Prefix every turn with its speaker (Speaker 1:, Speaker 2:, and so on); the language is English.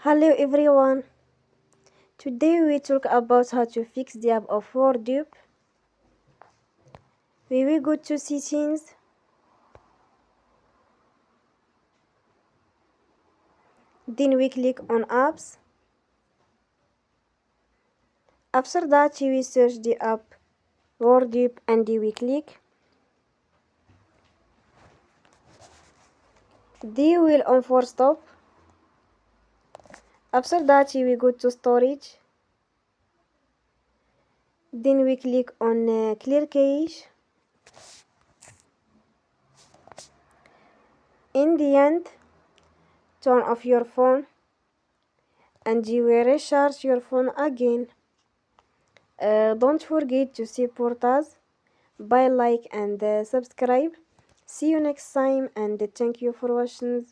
Speaker 1: Hello everyone. Today we talk about how to fix the app of WordUp. We will go to settings. Then we click on apps. After that we will search the app WordUp and we click. Then we will on force stop. After that we will go to storage. Then we click on clear cache. In the end, turn off your phone and you will recharge your phone again. Don't forget to support us by like and subscribe. See you next time and thank you for watching.